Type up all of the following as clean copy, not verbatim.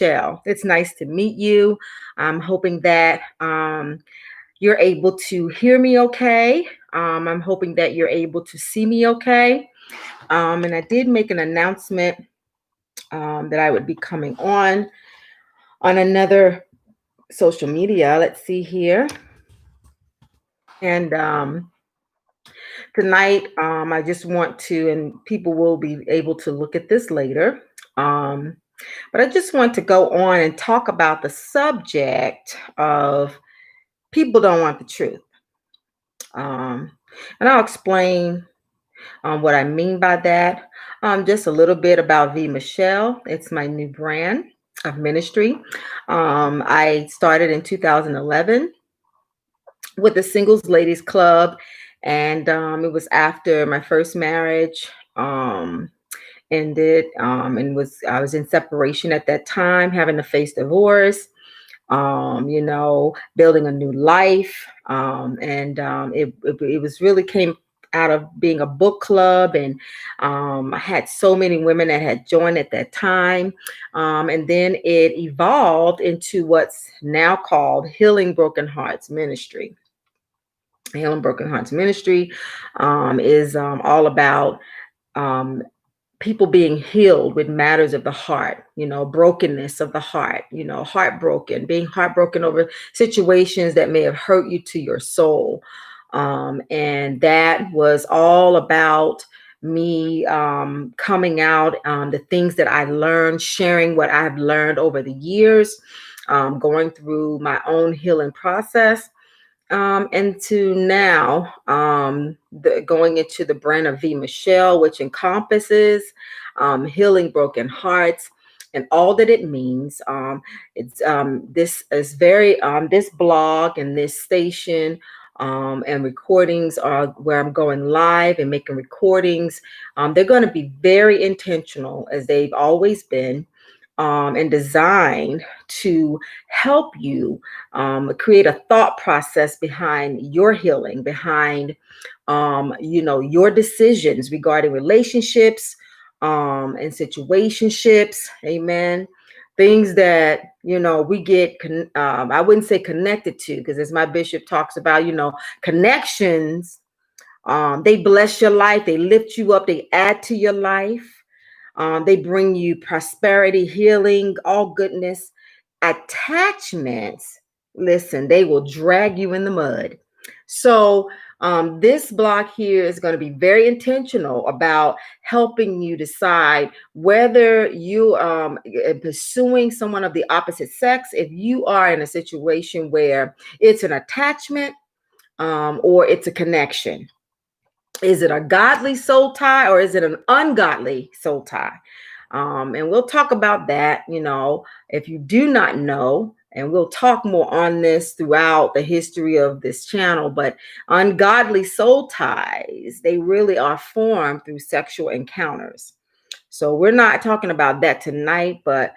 Michelle. It's nice to meet you. I'm hoping that you're able to hear me okay. I'm hoping that you're able to see me okay. And I did make an announcement that I would be coming on another social media. Let's see here. And tonight, I just want to, and people will be able to look at this later. Um, but I just want to go on and talk about the subject of people don't want the truth. Um, and I'll explain what I mean by that. Just a little bit about V Michelle. It's my new brand of ministry. I started in 2011 with the Singles Ladies Club, and it was after my first marriage ended, and was I was in separation at that time, having to face divorce. Building a new life. It was really came out of being a book club, and I had so many women that had joined at that time. And then it evolved into what's now called Healing Broken Hearts Ministry. Healing Broken Hearts Ministry is all about um, people being healed with matters of the heart, brokenness of the heart, heartbroken, being heartbroken over situations that may have hurt you to your soul. And that was all about me coming out, the things that I learned, sharing what I've learned over the years, going through my own healing process. And to now, going into the brand of V Michelle, which encompasses healing broken hearts and all that it means. This is very this blog and this station and recordings are where I'm going live and making recordings. They're going to be very intentional, as they've always been. And designed to help you create a thought process behind your healing, behind your decisions regarding relationships and situationships. Amen. Things that we get I wouldn't say connected to, because as my bishop talks about, connections, they bless your life, they lift you up, they add to your life. They bring you prosperity, healing, all goodness. Attachments, listen, they will drag you in the mud. So this block here is going to be very intentional about helping you decide whether you pursuing someone of the opposite sex, if you are in a situation where it's an attachment or it's a connection. Is it a godly soul tie or is it an ungodly soul tie? And we'll talk about that, if you do not know, and we'll talk more on this throughout the history of this channel. But ungodly soul ties, they really are formed through sexual encounters. So we're not talking about that tonight, but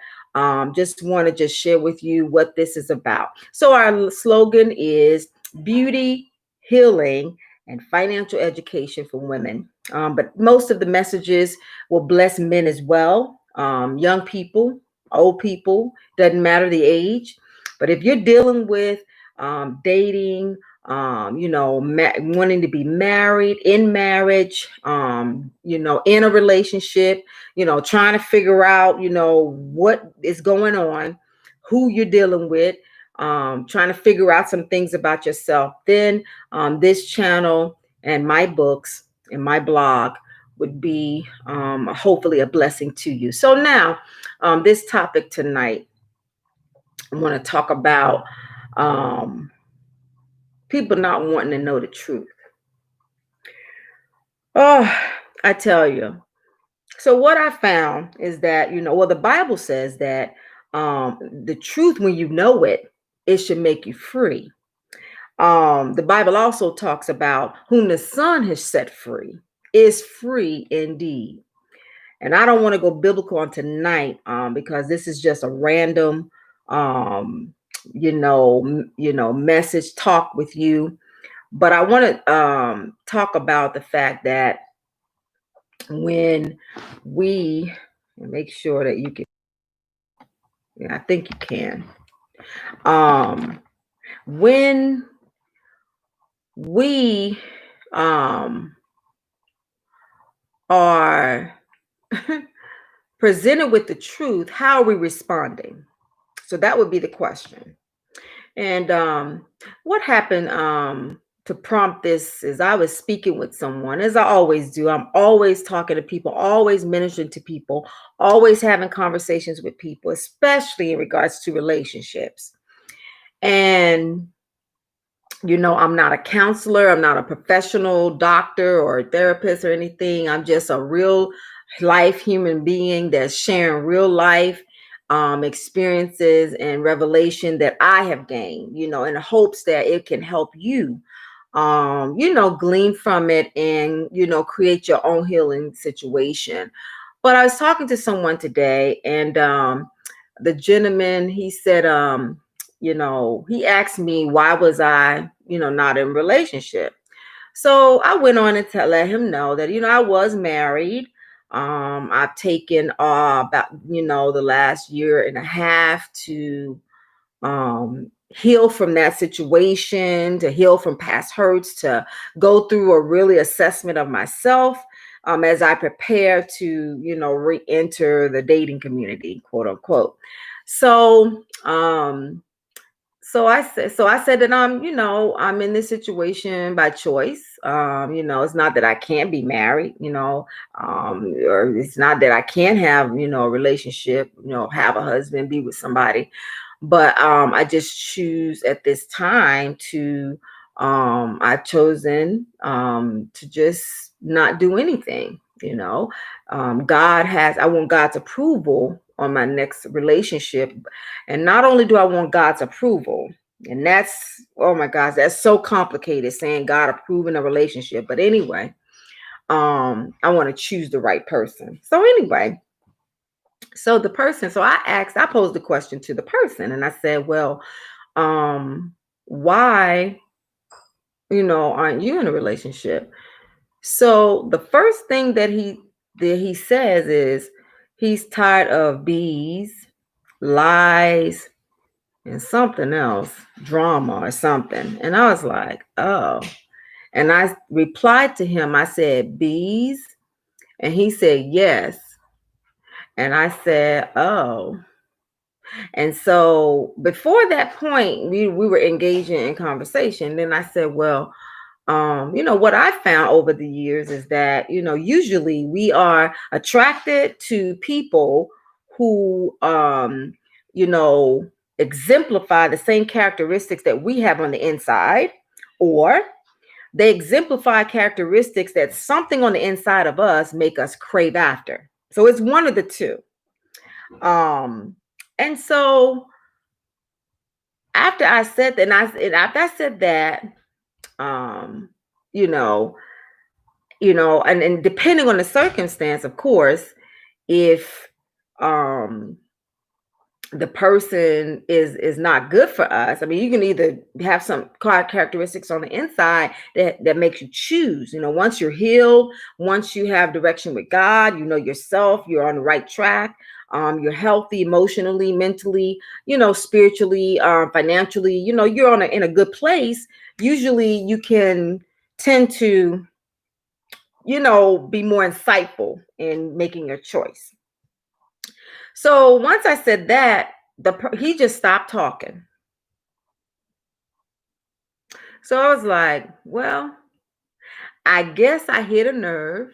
just want to just share with you what this is about. So our slogan is beauty, healing, and financial education for women. But most of the messages will bless men as well, young people, old people, doesn't matter the age. But if you're dealing with dating, wanting to be married, in marriage, in a relationship, trying to figure out, what is going on, who you're dealing with, trying to figure out some things about yourself, then this channel and my books and my blog would be hopefully a blessing to you. So now, this topic tonight, I want to talk about people not wanting to know the truth. Oh, I tell you. So what I found is that, the Bible says that the truth, when you know it, it should make you free. The Bible also talks about whom the Son has set free is free indeed. And I don't want to go biblical on tonight because this is just a random, message talk with you. But I want to talk about the fact that when we make sure that you can. Yeah, I think you can. Um, when we um are presented with the truth, how are we responding? So that would be the question. And what happened to prompt this is I was speaking with someone, as I always do. I'm always talking to people, always ministering to people, always having conversations with people, especially in regards to relationships. And I'm not a counselor, I'm not a professional doctor or a therapist or anything. I'm just a real life human being that's sharing real life experiences and revelation that I have gained, in hopes that it can help you, glean from it and, create your own healing situation. But I was talking to someone today, and the gentleman, he said, he asked me why was I, not in relationship. So I went on and to let him know that, I was married. I've taken about, the last year and a half to heal from that situation, to heal from past hurts, to go through a really assessment of myself as I prepare to, re-enter the dating community, quote unquote. So, so I said that I'm in this situation by choice. It's not that I can't be married, or it's not that I can't have, a relationship, have a husband, be with somebody. But I just choose at this time to I've chosen to just not do anything, I want God's approval on my next relationship. And not only do I want God's approval, and that's, oh my gosh, that's so complicated saying God approving a relationship. But anyway, I want to choose the right person. So anyway, so I posed the question to the person, and I said, well, why, aren't you in a relationship? So the first thing that he says is he's tired of bees, lies, and something else, drama or something. And I was like, oh. And I replied to him, I said, bees? And he said, yes. And I said, oh. And so before that point, we were engaging in conversation. Then I said, well, what I found over the years is that, usually we are attracted to people who, you know, exemplify the same characteristics that we have on the inside, or they exemplify characteristics that something on the inside of us make us crave after. So it's one of the two. And so after I said that, and after I said that, um, you know, and depending on the circumstance, of course, if um the person is not good for us. I mean, you can either have some characteristics on the inside that makes you choose. Once you're healed, once you have direction with God, you know yourself, you're on the right track. You're healthy emotionally, mentally, spiritually, financially. You're in a good place. Usually, you can tend to, be more insightful in making your choice. So once I said that, he just stopped talking. So I was like, well, I guess I hit a nerve.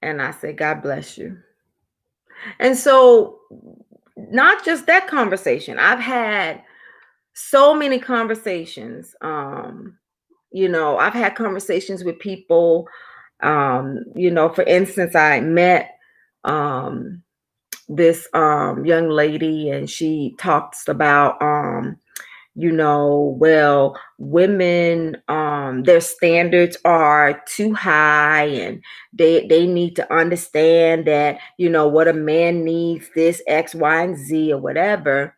And I said, God bless you. And so, not just that conversation, I've had so many conversations. I've had conversations with people. For instance, I met this young lady, and she talks about well, women, their standards are too high, and they need to understand that, what a man needs, this X, Y, and Z, or whatever.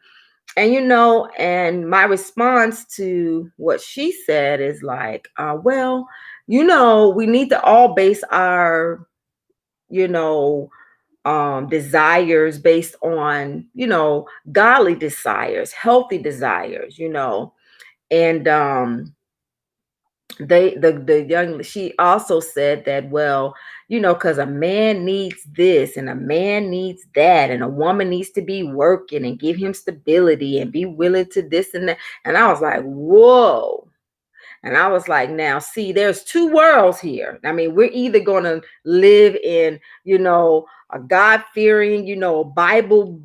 And and my response to what she said is like, well, we need to all base our, you know desires based on, godly desires, healthy desires, and the young she also said that, well, because a man needs this and a man needs that and a woman needs to be working and give him stability and be willing to this and that. And I was like, whoa. And I was like, now, see, there's two worlds here. I mean, we're either going to live in, a God-fearing, Bible,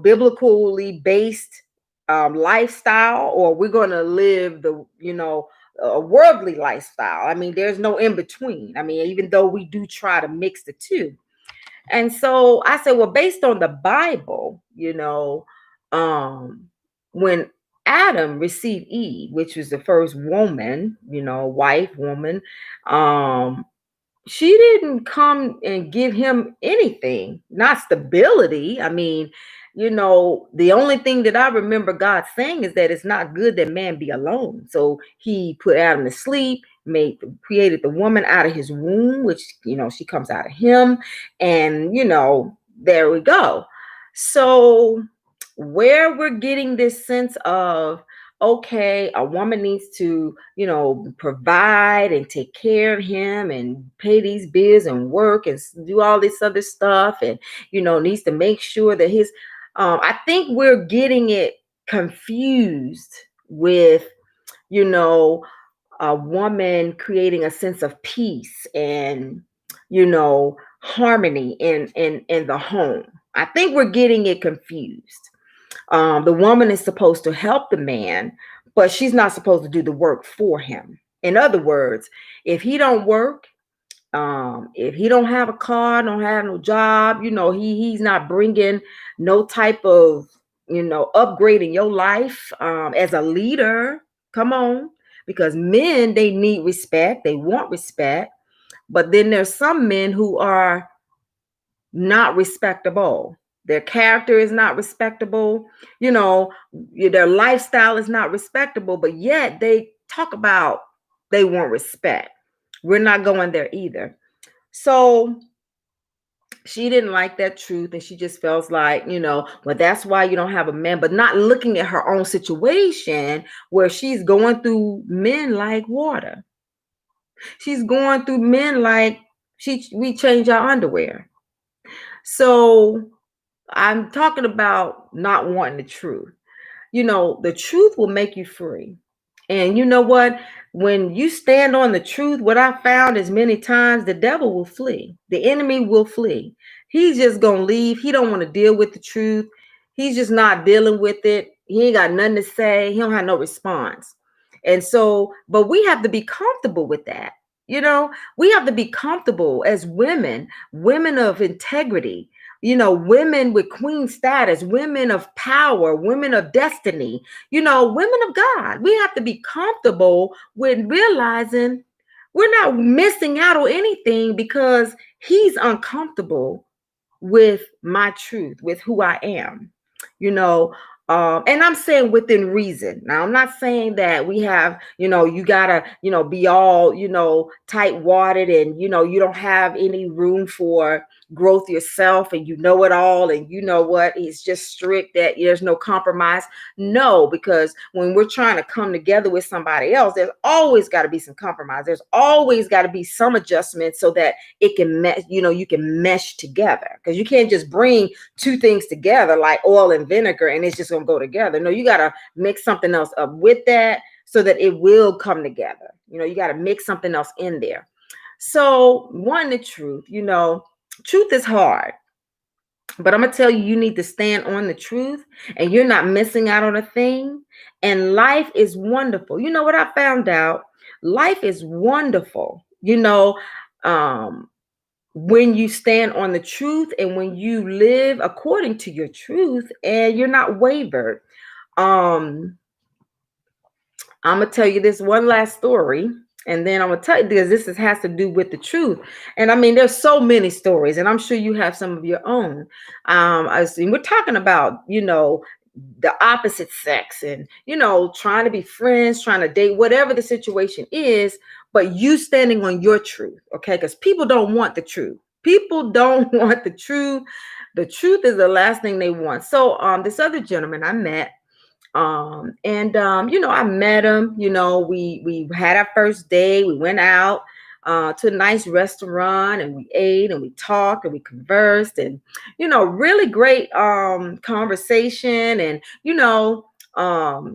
biblically based lifestyle, or we're going to live a worldly lifestyle. I mean, there's no in between. I mean, even though we do try to mix the two. And so I said, well, based on the Bible, when Adam received Eve, which was the first woman, wife, woman, she didn't come and give him anything, not stability. I mean, the only thing that I remember God saying is that it's not good that man be alone. So he put Adam to sleep, created the woman out of his womb, which, she comes out of him. And, there we go. So where we're getting this sense of, okay, a woman needs to, provide and take care of him and pay these bills and work and do all this other stuff, and, needs to make sure that I think we're getting it confused with, a woman creating a sense of peace and, harmony in the home. I think we're getting it confused. The woman is supposed to help the man, but she's not supposed to do the work for him. In other words, if he don't work, if he don't have a car, don't have no job, he's not bringing no type of, upgrade in your life as a leader. Come on, because men, they need respect, they want respect, but then there's some men who are not respectable. Their character is not respectable. Their lifestyle is not respectable, but yet they talk about they want respect. We're not going there either. So she didn't like that truth, and she just feels like, well, that's why you don't have a man, but not looking at her own situation where she's going through men like water. She's going through men like we change our underwear. So I'm talking about not wanting the truth. The truth will make you free. And you know what? When you stand on the truth, what I found is many times the devil will flee. The enemy will flee. He's just going to leave. He don't want to deal with the truth. He's just not dealing with it. He ain't got nothing to say. He don't have no response. And so, but we have to be comfortable with that. We have to be comfortable as women of integrity, women with queen status, women of power, women of destiny, women of God. We have to be comfortable with realizing we're not missing out on anything because he's uncomfortable with my truth, with who I am, and I'm saying within reason. Now, I'm not saying that we have, you gotta, be all, tight wadded and, you don't have any room for growth yourself and you know it all. And you know what? It's just strict that there's no compromise. No, because when we're trying to come together with somebody else, there's always got to be some compromise. There's always got to be some adjustment so that it can you can mesh together, because you can't just bring two things together like oil and vinegar and it's just gonna go together. No, you got to mix something else up with that so that it will come together. You got to mix something else in there. So one, the truth, truth is hard, but I'm gonna tell you, you need to stand on the truth and you're not missing out on a thing. And life is wonderful. You know what I found out? Life is wonderful. When you stand on the truth and when you live according to your truth and you're not wavered. I'm gonna tell you this one last story, and then I'm gonna tell you, because has to do with the truth. And I mean, there's so many stories, and I'm sure you have some of your own. We're talking about, the opposite sex and, trying to be friends, trying to date, whatever the situation is, but you standing on your truth, okay? Because people don't want the truth. People don't want the truth. The truth is the last thing they want. So this other gentleman I met, and I met him. We had our first day. We went out to a nice restaurant, and we ate and we talked and we conversed, and really great conversation. And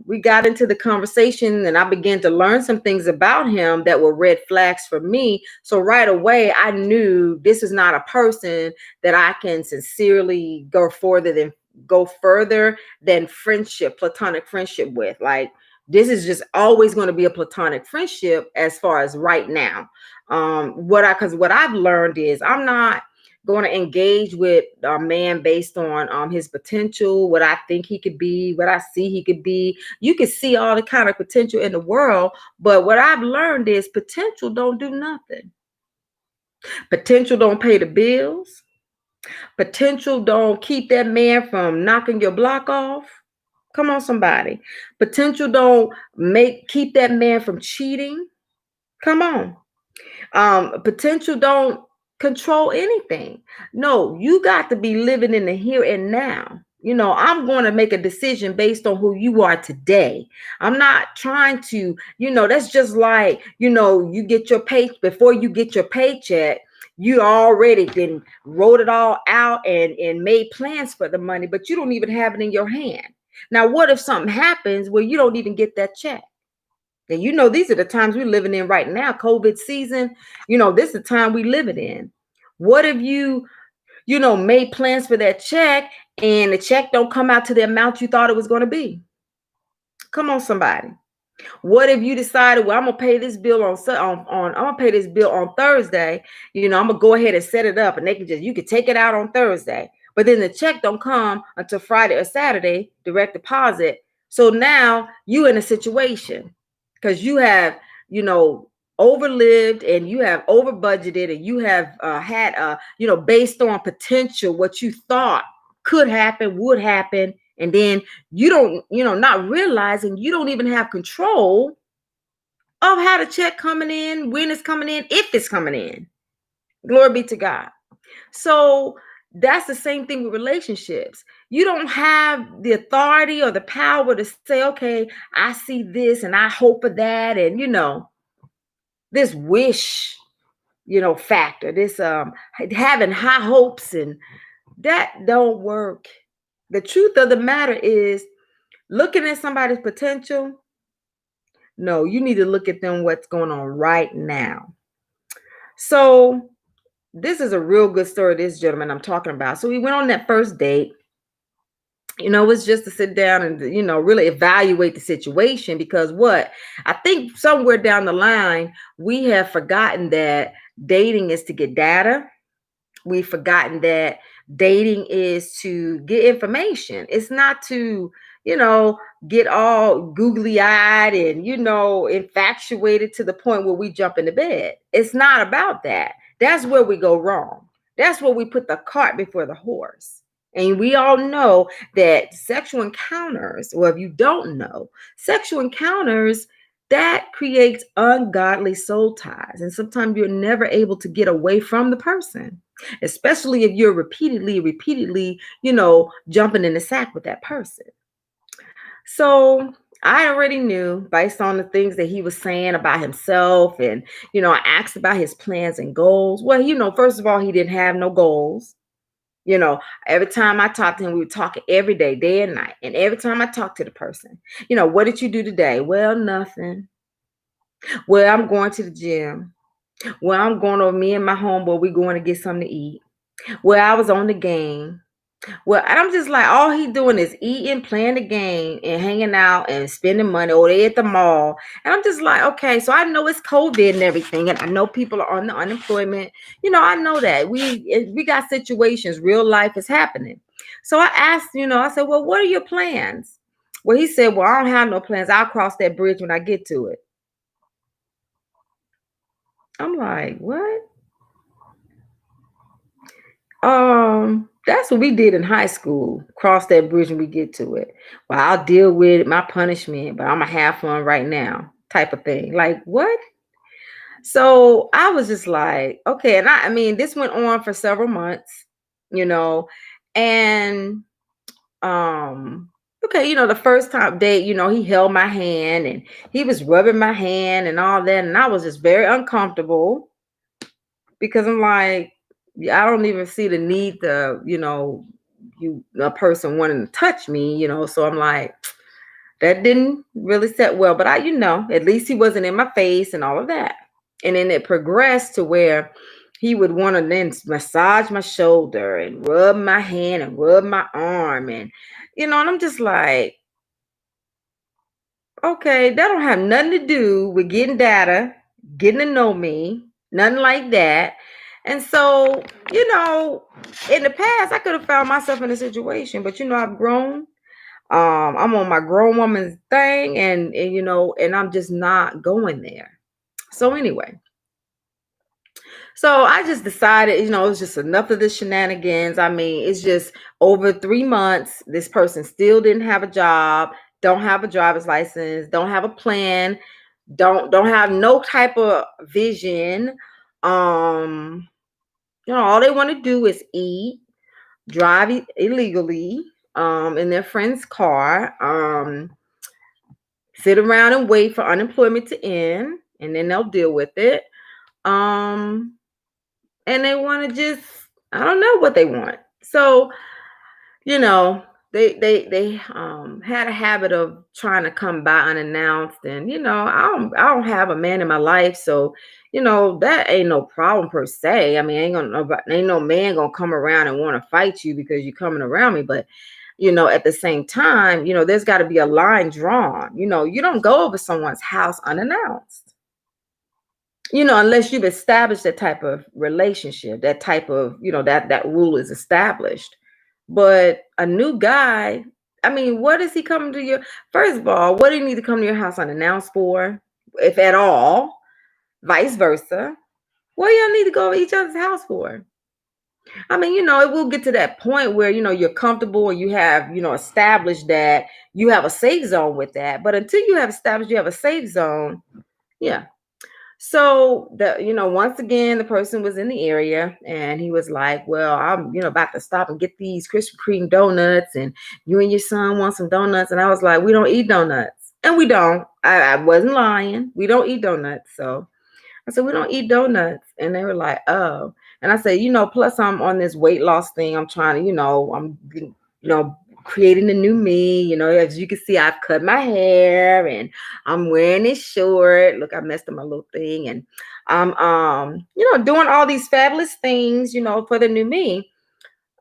we got into the conversation, and I began to learn some things about him that were red flags for me. So right away I knew this is not a person that I can sincerely go further than friendship, platonic friendship with. Like, this is just always going to be a platonic friendship as far as right now. What I've learned is I'm not going to engage with a man based on his potential, what I think he could be, what I see he could be. You can see all the kind of potential in the world, but what I've learned is potential don't do nothing. Potential don't pay the bills. Potential don't keep that man from knocking your block off. Come on, somebody. Potential don't keep that man from cheating. Come on. Potential don't control anything. No, you got to be living in the here and now. I'm going to make a decision based on who you are today. I'm not trying to, that's just like, you get your pay before you get your paycheck. You already then wrote it all out and made plans for the money, but you don't even have it in your hand. Now, what if something happens where you don't even get that check? And these are the times we're living in right now, COVID season. This is the time we living in. What if you made plans for that check and the check don't come out to the amount you thought it was going to be? Come on, somebody. What if you decided, well, I'm gonna pay this bill I'm gonna pay this bill on Thursday. I'm gonna go ahead and set it up, and you could take it out on Thursday, but then the check don't come until Friday or Saturday, direct deposit. So now you in a situation because you have overlived, and you have over budgeted, and you have had based on potential what you thought could happen, would happen, and then you don't, not realizing you don't even have control of how the check coming in, when it's coming in, if it's coming in. Glory be to God. So that's the same thing with relationships. You don't have the authority or the power to say, okay, I see this and I hope for that. And, this wish, factor, this having high hopes, and that don't work. The truth of the matter is, looking at somebody's potential, no, you need to look at them, what's going on right now. So this is a real good story, this gentleman I'm talking about. So we went on that first date. It was just to sit down and, really evaluate the situation, because I think somewhere down the line, we have forgotten that dating is to get data. We've forgotten that dating is to get information. It's not to, get all googly eyed and, infatuated to the point where we jump into bed. It's not about that. That's where we go wrong. That's where we put the cart before the horse. And we all know that sexual encounters, or if you don't know, sexual encounters, that creates ungodly soul ties. And sometimes you're never able to get away from the person, especially if you're repeatedly, jumping in the sack with that person. So I already knew, based on the things that he was saying about himself, and, I asked about his plans and goals. Well, first of all, he didn't have no goals. Every time I talked to him, we were talking every day and night. And every time I talked to the person, what did you do today? Well, nothing. Well, I'm going to the gym. Well, I'm going over, me and my homeboy, we're going to get something to eat. Well, I was on the game. Well, and I'm just like, all he doing is eating, playing the game, and hanging out and spending money, or they at the mall. And I'm just like, okay, so I know it's COVID and everything, and I know people are on the unemployment. I know that we got situations, real life is happening. So I asked, I said, well, what are your plans? Well, he said, well, I don't have no plans. I'll cross that bridge when I get to it. I'm like, what? That's what we did in high school. Cross that bridge when we get to it. Well, I'll deal with my punishment, but I'm gonna have fun right now, type of thing. Like, what? So I was just like, okay. And I mean, this went on for several months, you know, and um okay, the first time date, he held my hand and he was rubbing my hand and all that, and I was just very uncomfortable because I'm like, yeah, I don't even see the need to, you a person wanting to touch me, so I'm like, that didn't really set well. But at least he wasn't in my face and all of that. And then it progressed to where he would want to then massage my shoulder and rub my hand and rub my arm. And I'm just like, okay, that don't have nothing to do with getting data, getting to know me, nothing like that. And so, you know, in the past, I could have found myself in a situation, but I've grown. I'm on my grown woman's thing, and I'm just not going there. So anyway, so I just decided, it's just enough of the shenanigans. I mean, it's just over 3 months. This person still didn't have a job, don't have a driver's license, don't have a plan, don't have no type of vision. Um, all they want to do is eat, drive illegally, in their friend's car, sit around and wait for unemployment to end, and then they'll deal with it. Um, and they want to just, I don't know what they want. So, you know, they had a habit of trying to come by unannounced, and I don't have a man in my life, so that ain't no problem per se. I mean, ain't no man gonna come around and want to fight you because you're coming around me. But at the same time, there's got to be a line drawn. You don't go over someone's house unannounced, unless you've established that type of relationship, that type of, that rule is established. But a new guy, I mean, what is he coming to your, first of all, what do you need to come to your house unannounced for, if at all? Vice versa. What do y'all need to go to each other's house for? I mean, it will get to that point where, you're comfortable and you have, established that you have a safe zone with that. But until you have established you have a safe zone, yeah. So once again, the person was in the area and he was like, well, I'm, about to stop and get these Krispy Kreme donuts, and you and your son want some donuts. And I was like, we don't eat donuts. And we don't. I wasn't lying. We don't eat donuts. So I said, we don't eat donuts. And they were like, oh. And I said, plus I'm on this weight loss thing. I'm trying to, I'm, creating a new me. As you can see, I've cut my hair and I'm wearing it short. Look, I messed up my little thing. And I'm, doing all these fabulous things, for the new me.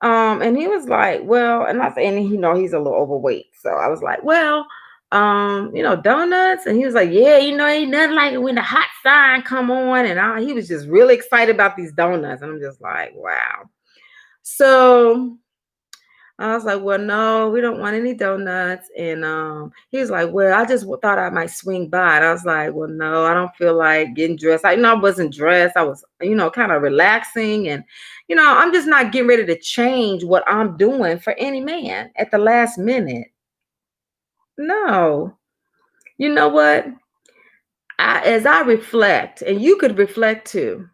And he was like, well, and I said, and he's a little overweight. So I was like, well, donuts. And he was like, yeah, ain't nothing like it when the hot sign come on. And he was just really excited about these donuts. And I'm just like, wow. So I was like, well, no, we don't want any donuts. And he was like, well, I just thought I might swing by. And I was like, well, no, I don't feel like getting dressed. I wasn't dressed. I was, kind of relaxing. And, I'm just not getting ready to change what I'm doing for any man at the last minute. No. You know what? As I reflect, and you could reflect too,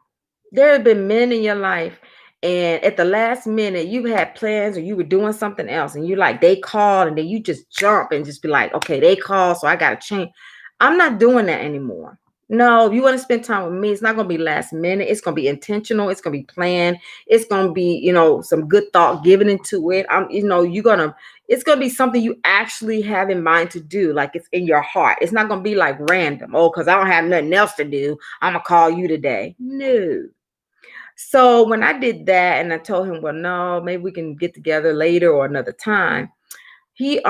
there have been men in your life, and at the last minute, you had plans or you were doing something else, and you like, they called, and then you just jump and just be like, okay, they called, so I got to change. I'm not doing that anymore. No, if you want to spend time with me, it's not going to be last minute. It's going to be intentional. It's going to be planned. It's going to be, some good thought given into it. It's going to be something you actually have in mind to do. Like it's in your heart. It's not going to be like random. Oh, because I don't have nothing else to do, I'm going to call you today. No. So when I did that and I told him, well, no, maybe we can get together later or another time. He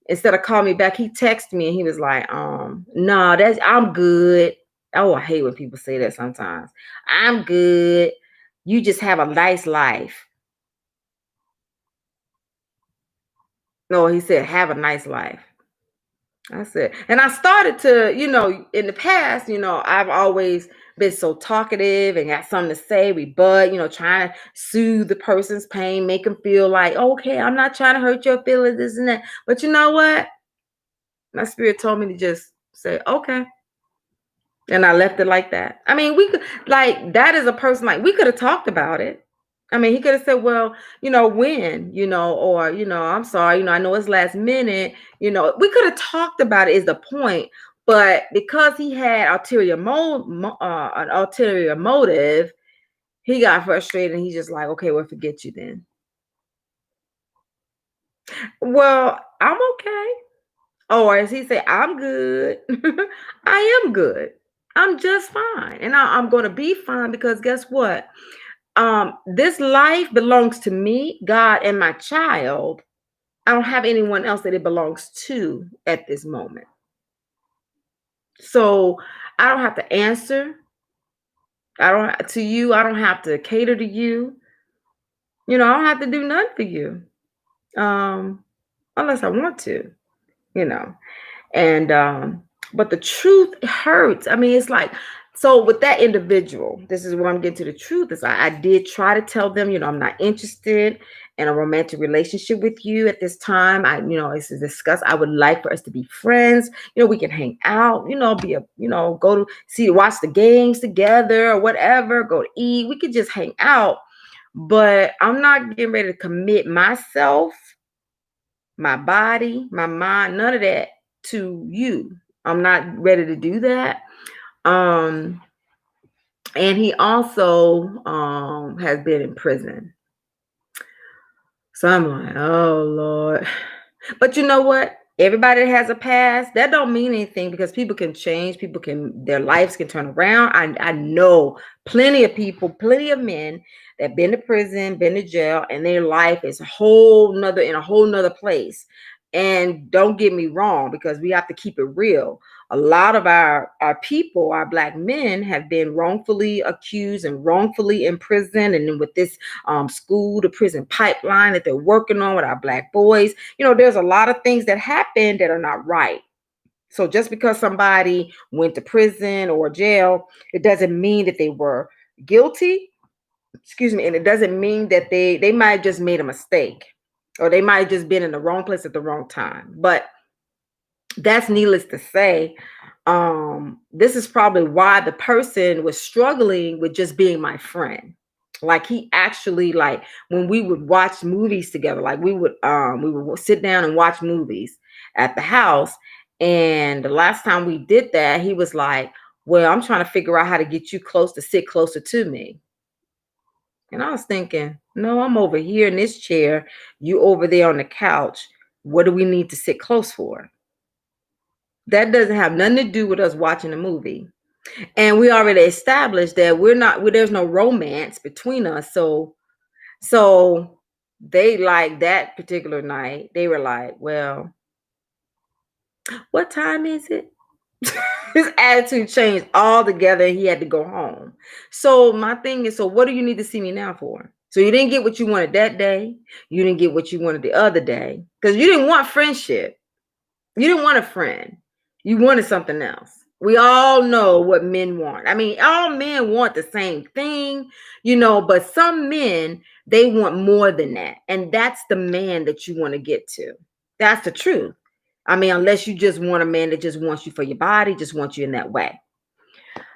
instead of calling me back, he texted me and he was like, no, I'm good. Oh, I hate when people say that sometimes. I'm good. You just have a nice life. No, he said, have a nice life. I said, and I started to, in the past, I've always been so talkative and got something to say, rebut, trying to soothe the person's pain, make them feel like, okay, I'm not trying to hurt your feelings, this and that. But you know what? My spirit told me to just say, okay. And I left it like that. I mean, we could, like, that is a person, like, we could have talked about it. I mean, he could have said, well, when, or, I'm sorry, I know it's last minute, we could have talked about it is the point. But because he had an ulterior motive, he got frustrated and he's just like, okay, well, forget you then. Well, I'm okay. Or as he said, I'm good. I am good. I'm just fine. And I'm going to be fine because guess what? This life belongs to me, God, and my child. I don't have anyone else that it belongs to at this moment. So I don't have to answer. To you. I don't have to cater to you. I don't have to do nothing for you. Unless I want to, you know. And but the truth hurts. I mean, it's like, so with that individual, this is what I'm getting to. The truth is I did try to tell them, I'm not interested in a romantic relationship with you at this time. It's a discuss. I would like for us to be friends. We can hang out, be a, go to watch the games together or whatever, go to eat. We could just hang out. But I'm not getting ready to commit myself, my body, my mind, none of that to you. I'm not ready to do that. And he also has been in prison. So I'm like, oh Lord. But you know what? Everybody that has a past, that don't mean anything because people can change. Their lives can turn around. I know plenty of people, plenty of men that been to prison, been to jail, and their life is in a whole nother place. And don't get me wrong, because we have to keep it real. A lot of our people, our Black men, have been wrongfully accused and wrongfully imprisoned. And then with this school to prison pipeline that they're working on with our Black boys, there's a lot of things that happen that are not right. So just because somebody went to prison or jail, it doesn't mean that they were guilty. Excuse me. And it doesn't mean that they might have just made a mistake, or they might have just been in the wrong place at the wrong time. But that's needless to say. This is probably why the person was struggling with just being my friend. Like, he actually, like, when we would watch movies together, like we would sit down and watch movies at the house. And the last time we did that, he was like, well, I'm trying to figure out how to get you to sit closer to me. And I was thinking, no, I'm over here in this chair, you over there on the couch. What do we need to sit close for? That doesn't have nothing to do with us watching a movie. And we already established that there's no romance between us. So they, like, that particular night, they were like, well, what time is it? His attitude changed altogether. He had to go home. So my thing is, so what do you need to see me now for? So you didn't get what you wanted that day. You didn't get what you wanted the other day because you didn't want friendship. You didn't want a friend. You wanted something else. We all know what men want. I mean, all men want the same thing, but some men, they want more than that. And that's the man that you want to get to. That's the truth. I mean, unless you just want a man that just wants you for your body, just wants you in that way.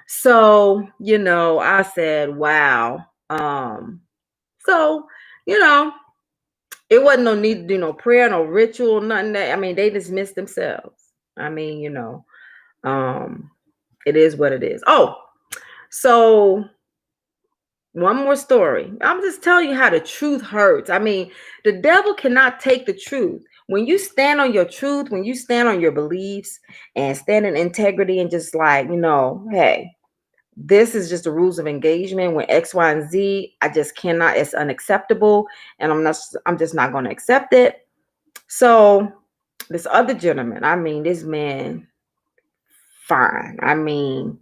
So, I said, wow. So, it wasn't no need to do no prayer, no ritual, nothing that, I mean, they dismissed themselves. I mean, it is what it is. Oh, so one more story. I'm just telling you how the truth hurts. I mean, the devil cannot take the truth. When you stand on your truth, when you stand on your beliefs and stand in integrity and just like, hey, this is just the rules of engagement when X, Y, and Z. I just cannot, it's unacceptable. And I'm just not going to accept it. So this other gentleman, I mean, this man, fine. I mean,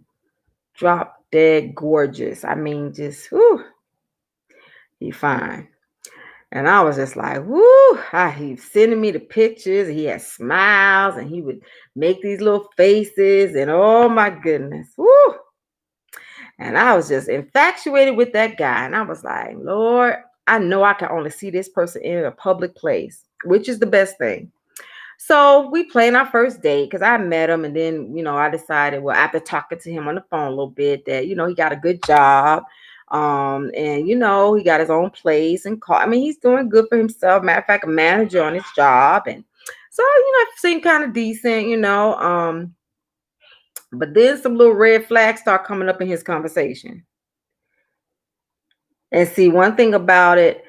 drop dead gorgeous. I mean, just, whew, he fine. And I was just like, whoo, he's sending me the pictures. He had smiles and he would make these little faces. And oh my goodness, whoo. And I was just infatuated with that guy. And I was like, Lord, I know I can only see this person in a public place, which is the best thing. So we planned our first date because I met him, and then I decided, well, after talking to him on the phone a little bit, that he got a good job, and he got his own place and car. I mean, he's doing good for himself. Matter of fact, a manager on his job, and so it seemed kind of decent, but then some little red flags start coming up in his conversation. And see, one thing about it,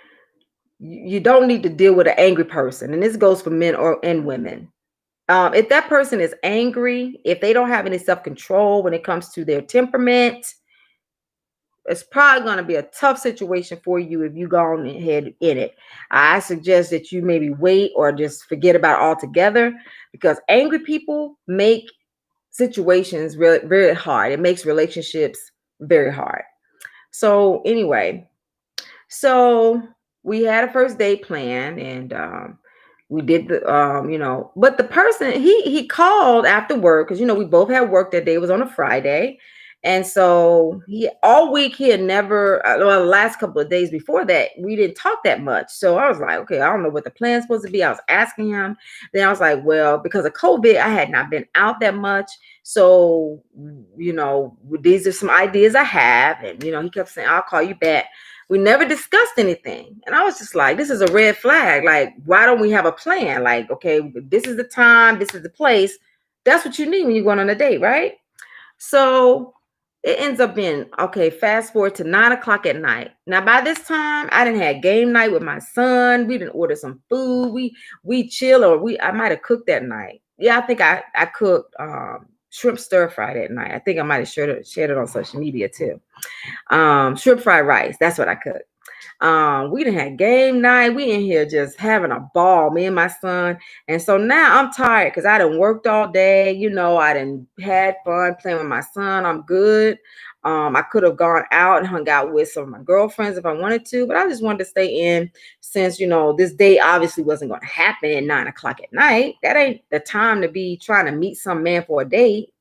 you don't need to deal with an angry person, and this goes for men or and women. If that person is angry, if they don't have any self control when it comes to their temperament, it's probably going to be a tough situation for you if you go on ahead in it. I suggest that you maybe wait or just forget about it altogether, because angry people make situations really very hard. It makes relationships very hard. So anyway, so we had a first date plan, and we did the but the person, he called after work, because we both had work that day. It was on a Friday. And so he all week he had never well, the last couple of days before that we didn't talk that much. So I was like, okay, I don't know what the plan's supposed to be. I was asking him. Then I was like, well, because of COVID I had not been out that much. So these are some ideas I have. And he kept saying, I'll call you back. We never discussed anything. And I was just like, this is a red flag. Like, why don't we have a plan? Like, okay, this is the time, this is the place. That's what you need when you're going on a date, right? So it ends up being, okay, fast forward to 9 o'clock at night. Now, by this time, I didn't have game night with my son. We didn't order some food. We chill, or I might have cooked that night. Yeah, I think I cooked shrimp stir fry that night. I think I might have shared it on social media too. Shrimp fried rice. That's what I cooked. We done had game night. We in here just having a ball, me and my son. And so now I'm tired because I done worked all day. I done had fun playing with my son. I'm good. I could have gone out and hung out with some of my girlfriends if I wanted to, but I just wanted to stay in, since this day obviously wasn't going to happen at 9 o'clock at night. That ain't the time to be trying to meet some man for a date.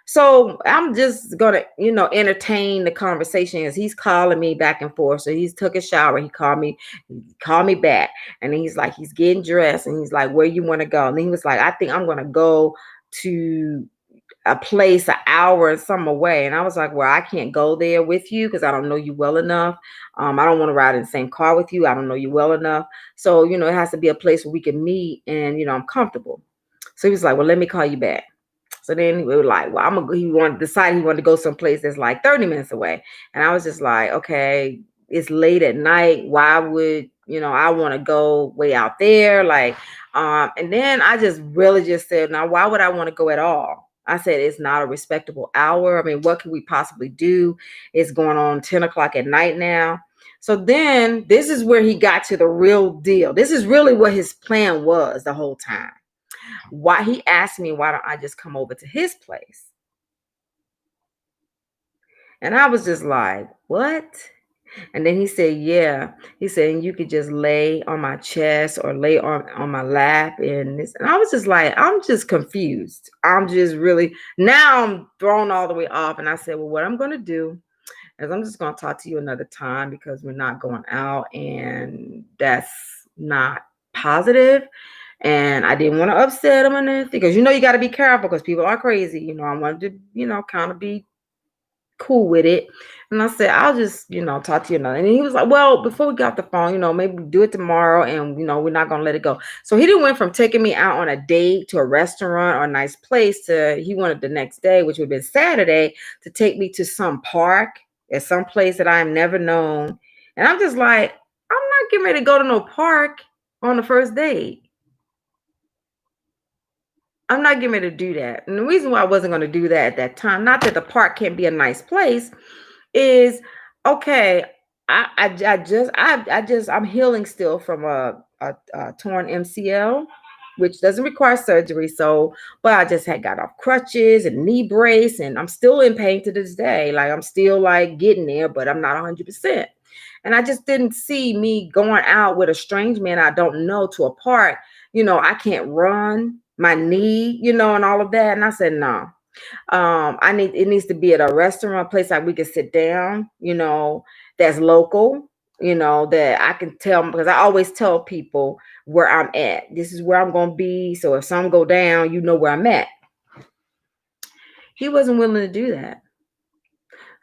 So I'm just gonna, entertain the conversation as he's calling me back and forth. So he's took a shower. He called me back, and he's like, he's getting dressed, and he's like, where you want to go? And he was like, I think I'm gonna go to a place an hour and some away. And I was like, well, I can't go there with you because I don't know you well enough. I don't want to ride in the same car with you. I don't know you well enough. So, it has to be a place where we can meet and, I'm comfortable. So he was like, well, let me call you back. So then we were like, well, he wanted to go someplace that's like 30 minutes away. And I was just like, okay, it's late at night. Why would, I want to go way out there? Like, and then I just really just said, now, why would I want to go at all? I said, it's not a respectable hour. I mean, what can we possibly do? It's going on 10 o'clock at night now. So then this is where he got to the real deal. This is really what his plan was the whole time. Why he asked me, why don't I just come over to his place? And I was just like, what? And then he said, yeah. He said, and you could just lay on my chest or lay on my lap. And I was just like, I'm just confused. I'm just really, now I'm thrown all the way off. And I said, well, what I'm going to do is I'm just going to talk to you another time, because we're not going out, and that's not positive. And I didn't want to upset him or anything, because you got to be careful, because people are crazy. I wanted to, kind of be cool with it. And I said, I'll just, talk to you another. And he was like, well, before we got off the phone, maybe do it tomorrow, and we're not gonna let it go. So he didn't went from taking me out on a date to a restaurant or a nice place to he wanted the next day, which would have been Saturday, to take me to some park at some place that I am never known. And I'm just like, I'm not getting ready to go to no park on the first date. I'm not getting ready to do that. And the reason why I wasn't going to do that at that time, not that the park can't be a nice place, is okay. I'm healing still from a torn MCL, which doesn't require surgery. So, but I just had got off crutches and knee brace, and I'm still in pain to this day. Like, I'm still like getting there, but I'm not 100%. And I just didn't see me going out with a strange man I don't know to a park. I can't run my knee, and all of that. And I said, no. It needs to be at a restaurant, place like we can sit down, that's local. that I can tell, because I always tell people where I'm at. This is where I'm going to be. So if something go down, you know where I'm at. He wasn't willing to do that.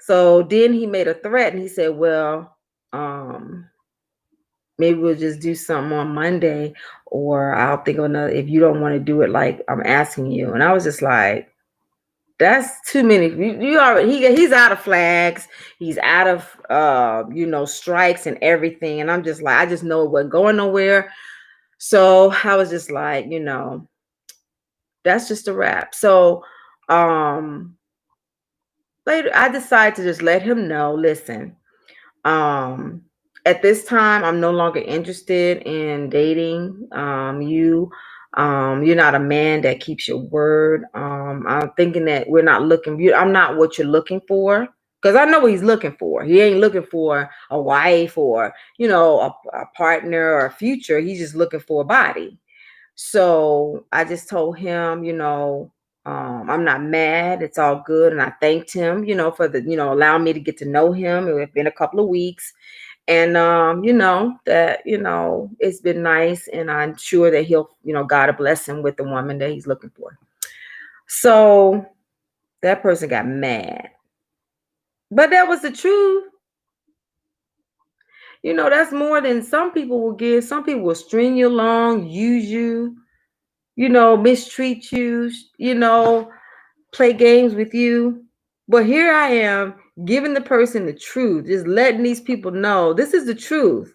So then he made a threat and he said, well, maybe we'll just do something on Monday, or I'll think of another, if you don't want to do it like I'm asking you. And I was just like, that's too many. You already, he's out of flags. He's out of strikes and everything. And I'm just like, I just know it wasn't going nowhere. So I was just like, that's just a wrap. So later I decided to just let him know, listen, at this time I'm no longer interested in dating you. You're not a man that keeps your word. I'm thinking that we're not looking, I'm not what you're looking for. Because I know what he's looking for. He ain't looking for a wife or, a partner or a future. He's just looking for a body. So I just told him, I'm not mad. It's all good. And I thanked him, for allowing me to get to know him. It had been a couple of weeks. And, that, it's been nice. And I'm sure that he'll, God will bless him with the woman that he's looking for. So that person got mad. But that was the truth. That's more than some people will give. Some people will string you along, use you, mistreat you, play games with you. But here I am giving the person the truth, just letting these people know this is the truth.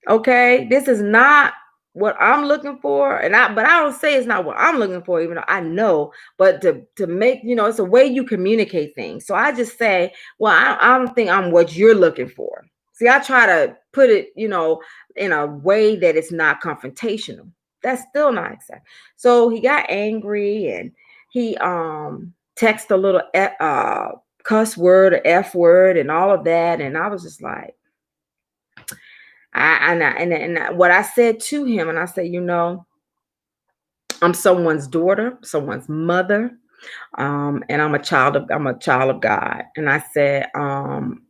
Okay, this is not what I'm looking for, but I don't say it's not what I'm looking for, even though I know. But to make, it's a way you communicate things. So I just say, well, I don't think I'm what you're looking for. See, I try to put it, in a way that it's not confrontational. That's still not acceptable. So he got angry and he texted a little cuss word or F word and all of that, and I was just like. And what I said to him, and I said, I'm someone's daughter, someone's mother, and I'm a child of God. And I said, I'm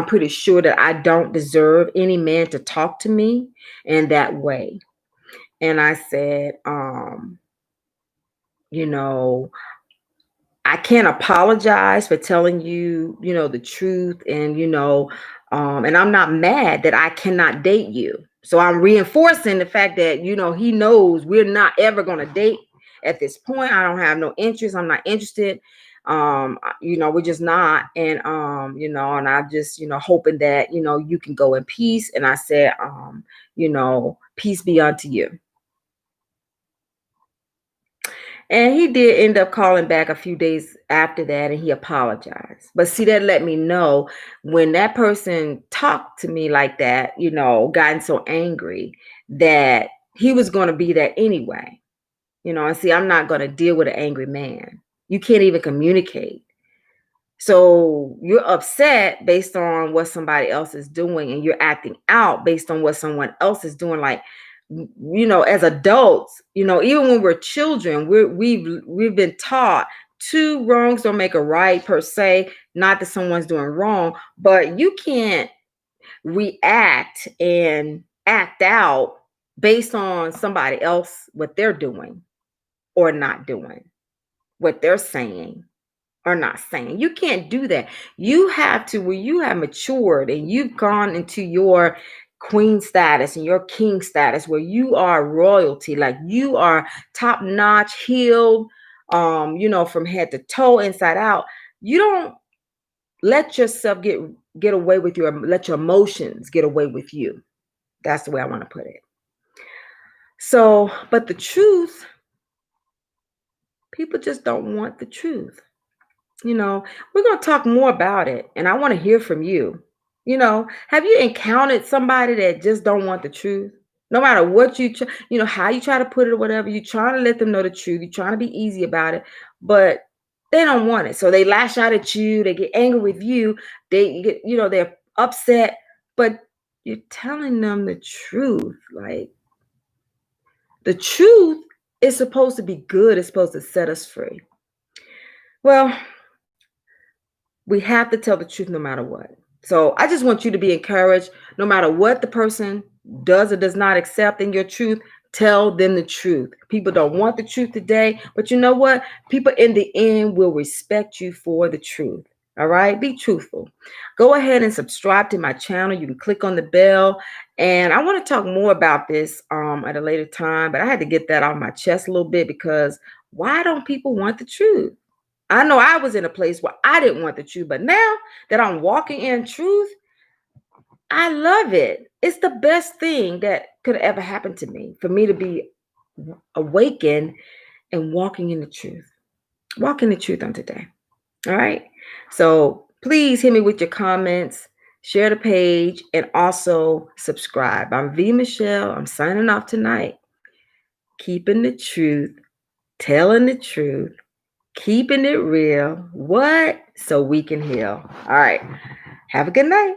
pretty sure that I don't deserve any man to talk to me in that way. And I said, I can't apologize for telling you, the truth, and and I'm not mad that I cannot date you. So I'm reinforcing the fact that he knows we're not ever going to date at this point. I don't have no interest. I'm not interested. We're just not. And and I just hoping that you can go in peace. And I said, peace be unto you. And he did end up calling back a few days after that, and he apologized. But see, that let me know when that person talked to me like that, gotten so angry, that he was going to be there anyway. And see, I'm not going to deal with an angry man. You can't even communicate. So you're upset based on what somebody else is doing, and you're acting out based on what someone else is doing. Like, as adults, even when we're children, we've been taught two wrongs don't make a right per se. Not that someone's doing wrong, but you can't react and act out based on somebody else, what they're doing or not doing, what they're saying or not saying. You can't do that. You have to, when you have matured and you've gone into your queen status and your king status, where you are royalty, like you are top notch, healed, from head to toe, inside out. You don't let yourself get away with let your emotions get away with you. That's the way I want to put it. So, but the truth, people just don't want the truth. We're going to talk more about it, and I want to hear from you. Have you encountered somebody that just don't want the truth? No matter what how you try to put it or whatever, you're trying to let them know the truth. You're trying to be easy about it, but they don't want it. So they lash out at you. They get angry with you. They get, they're upset, but you're telling them the truth. Like, the truth is supposed to be good. It's supposed to set us free. Well, we have to tell the truth no matter what. So I just want you to be encouraged no matter what the person does or does not accept in your truth. Tell them the truth. People don't want the truth today, but you know what? People in the end will respect you for the truth. All right, be truthful. Go ahead and subscribe to my channel. You can click on the bell. And I want to talk more about this at a later time, but I had to get that off my chest a little bit because why don't people want the truth? I know I was in a place where I didn't want the truth, but now that I'm walking in truth, I love it. It's the best thing that could ever happen to me for me to be awakened and walking in the truth. Walking the truth on today. All right. So please hit me with your comments, share the page, and also subscribe. I'm V Michelle. I'm signing off tonight. Keeping the truth, telling the truth, keeping it real. What? So we can heal. All right. Have a good night.